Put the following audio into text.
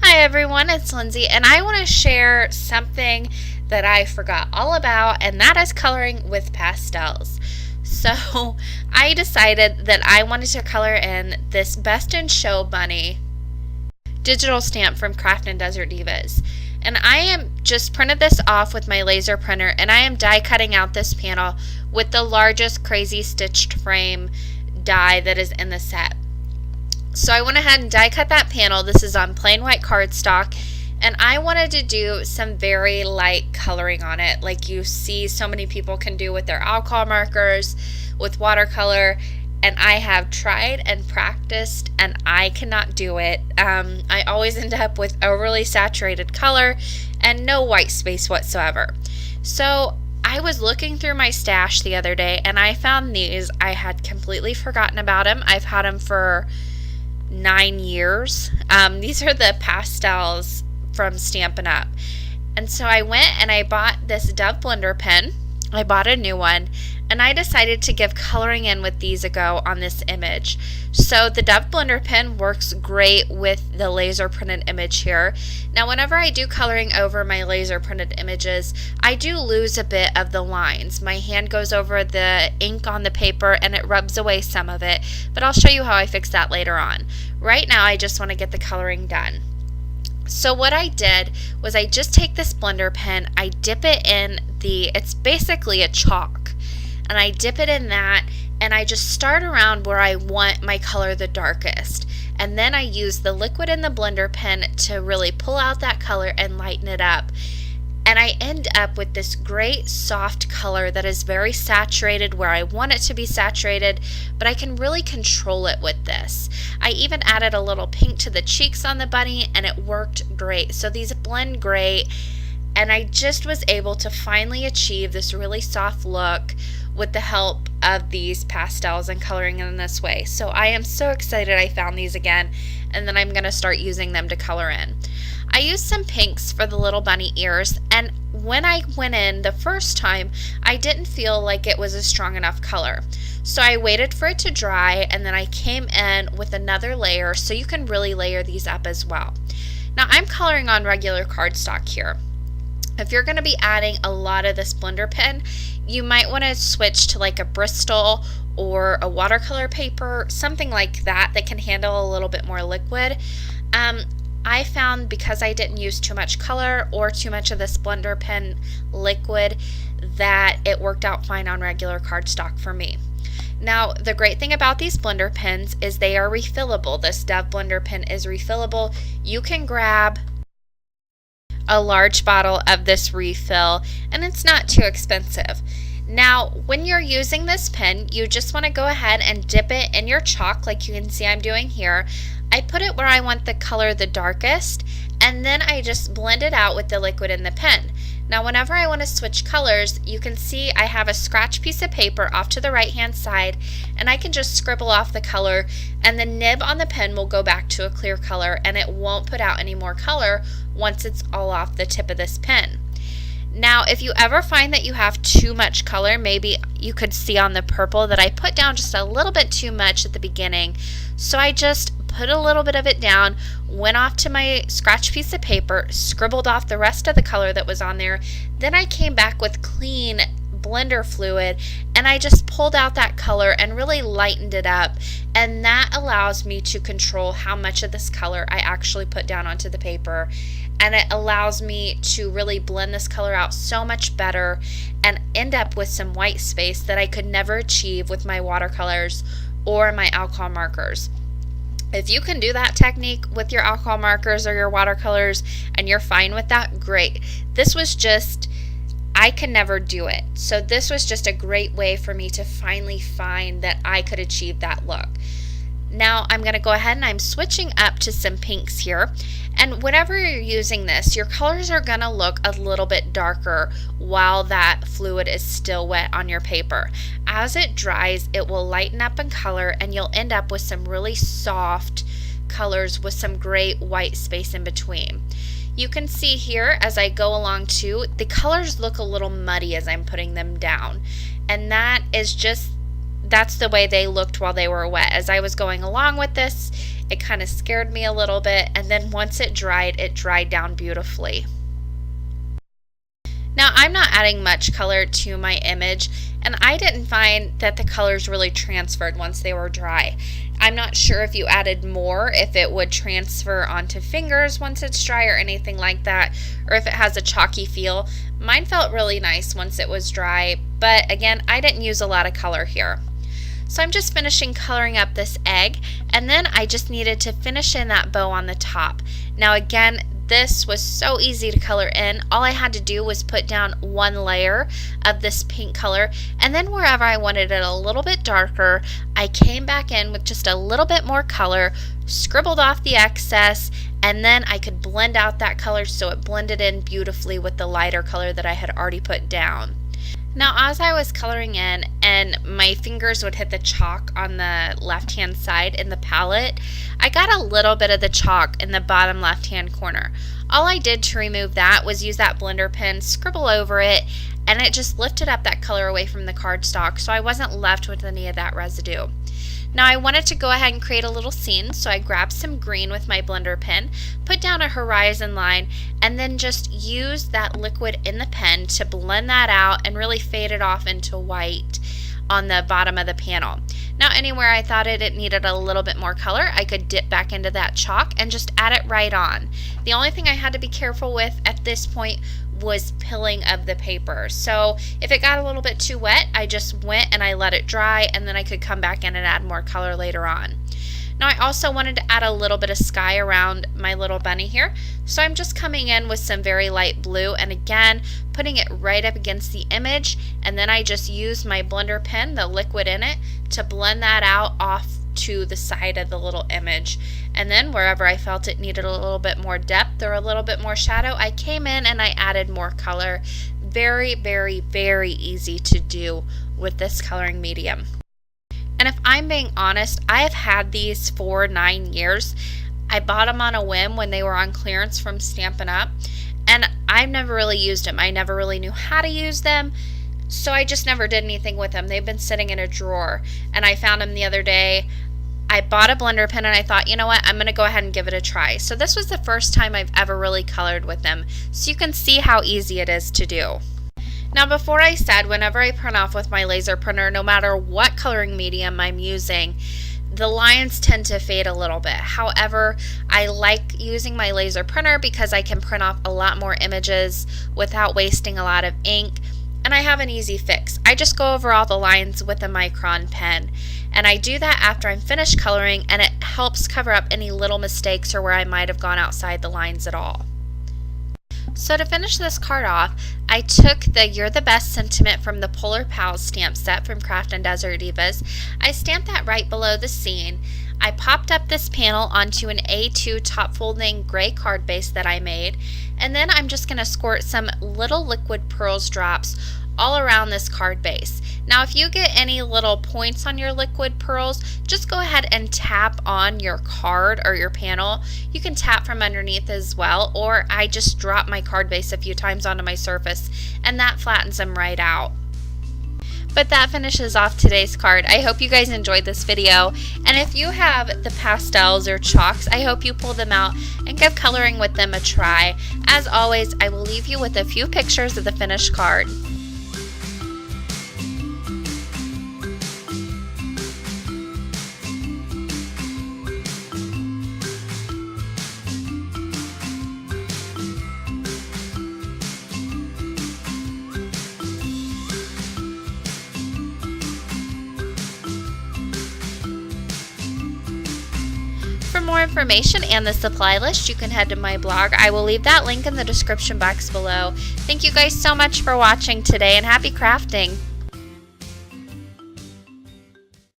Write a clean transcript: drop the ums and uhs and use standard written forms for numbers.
Hi everyone, it's Lindsay, and I want to share something that I forgot all about, and that is coloring with pastels. So, I decided that I wanted to color in this Best in Show bunny digital stamp from Craft and Desert Divas. And I am just printed this off with my laser printer, and I am die cutting out this panel with the largest crazy stitched frame die that is in the set. So I went ahead and die cut that panel. This is on plain white cardstock, and I wanted to do some very light coloring on it, like you see so many people can do with their alcohol markers, with watercolor. And I have tried and practiced, and I cannot do it. I always end up with overly saturated color and no white space whatsoever. So I was looking through my stash the other day, and I found these. I had completely forgotten about them. I've had them for 9 years. These are the pastels from Stampin' Up. And so I went and I bought this Dove blender pen. I bought a new one, and I decided to give coloring in with these a go on this image. So the Dove blender pen works great with the laser printed image here. Now whenever I do coloring over my laser printed images, I do lose a bit of the lines. My hand goes over the ink on the paper and it rubs away some of it, but I'll show you how I fix that later on. Right now I just want to get the coloring done. So what I did was I just take this blender pen, I dip it in it's basically a chalk, and I dip it in that, and I just start around where I want my color the darkest. And then I use the liquid in the blender pen to really pull out that color and lighten it up. And I end up with this great soft color that is very saturated where I want it to be saturated, but I can really control it with this. I even added a little pink to the cheeks on the bunny, and it worked great. So these blend great, and I just was able to finally achieve this really soft look with the help of these pastels and coloring in this way. So I am so excited I found these again, and then I'm going to start using them to color in. I used some pinks for the little bunny ears, and when I went in the first time, I didn't feel like it was a strong enough color. So I waited for it to dry, and then I came in with another layer, so you can really layer these up as well. Now I'm coloring on regular cardstock here. If you're going to be adding a lot of this blender pen, you might want to switch to like a Bristol or a watercolor paper, something like that that can handle a little bit more liquid. I found because I didn't use too much color or too much of this blender pen liquid that it worked out fine on regular cardstock for me. Now, the great thing about these blender pens is they are refillable. This Dove blender pen is refillable. You can grab a large bottle of this refill, and it's not too expensive. Now, when you're using this pen, you just want to go ahead and dip it in your chalk like you can see I'm doing here. I put it where I want the color the darkest, and then I just blend it out with the liquid in the pen. Now, whenever I want to switch colors, you can see I have a scratch piece of paper off to the right hand side, and I can just scribble off the color, and the nib on the pen will go back to a clear color, and it won't put out any more color once it's all off the tip of this pen. Now, if you ever find that you have too much color, maybe you could see on the purple that I put down just a little bit too much at the beginning. So I just put a little bit of it down, went off to my scratch piece of paper, scribbled off the rest of the color that was on there. Then I came back with clean blender fluid, and I just pulled out that color and really lightened it up, and that allows me to control how much of this color I actually put down onto the paper, and it allows me to really blend this color out so much better and end up with some white space that I could never achieve with my watercolors or my alcohol markers. If you can do that technique with your alcohol markers or your watercolors and you're fine with that, great. I can never do it. So this was just a great way for me to finally find that I could achieve that look. Now I'm going to go ahead and I'm switching up to some pinks here. And whenever you're using this, your colors are going to look a little bit darker while that fluid is still wet on your paper. As it dries, it will lighten up in color, and you'll end up with some really soft colors with some great white space in between. You can see here as I go along too, the colors look a little muddy as I'm putting them down. And that is just that's the way they looked while they were wet. As I was going along with this, it kind of scared me a little bit, and then once it dried down beautifully. Now, I'm not adding much color to my image, and I didn't find that the colors really transferred once they were dry. I'm not sure if you added more, if it would transfer onto fingers once it's dry or anything like that, or if it has a chalky feel. Mine felt really nice once it was dry, but again, I didn't use a lot of color here. So I'm just finishing coloring up this egg, and then I just needed to finish in that bow on the top. Now again, this was so easy to color in. All I had to do was put down one layer of this pink color, and then wherever I wanted it a little bit darker, I came back in with just a little bit more color, scribbled off the excess, and then I could blend out that color so it blended in beautifully with the lighter color that I had already put down. Now, as I was coloring in and my fingers would hit the chalk on the left-hand side in the palette, I got a little bit of the chalk in the bottom left-hand corner. All I did to remove that was use that blender pen, scribble over it, and it just lifted up that color away from the cardstock, so I wasn't left with any of that residue. Now I wanted to go ahead and create a little scene, so I grabbed some green with my blender pen, put down a horizon line, and then just used that liquid in the pen to blend that out and really fade it off into white on the bottom of the panel. Now anywhere I thought it needed a little bit more color, I could dip back into that chalk and just add it right on. The only thing I had to be careful with at this point was pilling of the paper. So if it got a little bit too wet, I just went and I let it dry, and then I could come back in and add more color later on. Now I also wanted to add a little bit of sky around my little bunny here, so I'm just coming in with some very light blue and again putting it right up against the image, and then I just used my blender pen, the liquid in it, to blend that out off to the side of the little image. And then wherever I felt it needed a little bit more depth or a little bit more shadow, I came in and I added more color. Very, very, very easy to do with this coloring medium. And if I'm being honest, I have had these for 9 years. I bought them on a whim when they were on clearance from Stampin' Up, and I've never really used them. I never really knew how to use them, so I just never did anything with them. They've been sitting in a drawer, and I found them the other day. I bought a blender pen and I thought, you know what, I'm going to go ahead and give it a try. So this was the first time I've ever really colored with them, so you can see how easy it is to do. Now before I said, whenever I print off with my laser printer, no matter what coloring medium I'm using, the lines tend to fade a little bit. However, I like using my laser printer because I can print off a lot more images without wasting a lot of ink. And I have an easy fix. I just go over all the lines with a micron pen. And I do that after I'm finished coloring, and it helps cover up any little mistakes or where I might have gone outside the lines at all. So to finish this card off, I took the You're the Best sentiment from the Polar Pals stamp set from Craft and Desert Divas. I stamped that right below the scene. I popped up this panel onto an A2 top folding gray card base that I made, and then I'm just going to squirt some little liquid pearls drops all around this card base. Now if you get any little points on your liquid pearls, just go ahead and tap on your card or your panel. You can tap from underneath as well, or I just drop my card base a few times onto my surface and that flattens them right out. But that finishes off today's card. I hope you guys enjoyed this video, and if you have the pastels or chalks, I hope you pull them out and give coloring with them a try. As always, I will leave you with a few pictures of the finished card. For more information and the supply list, you can head to my blog. I will leave that link in the description box below. Thank you guys so much for watching today, and happy crafting!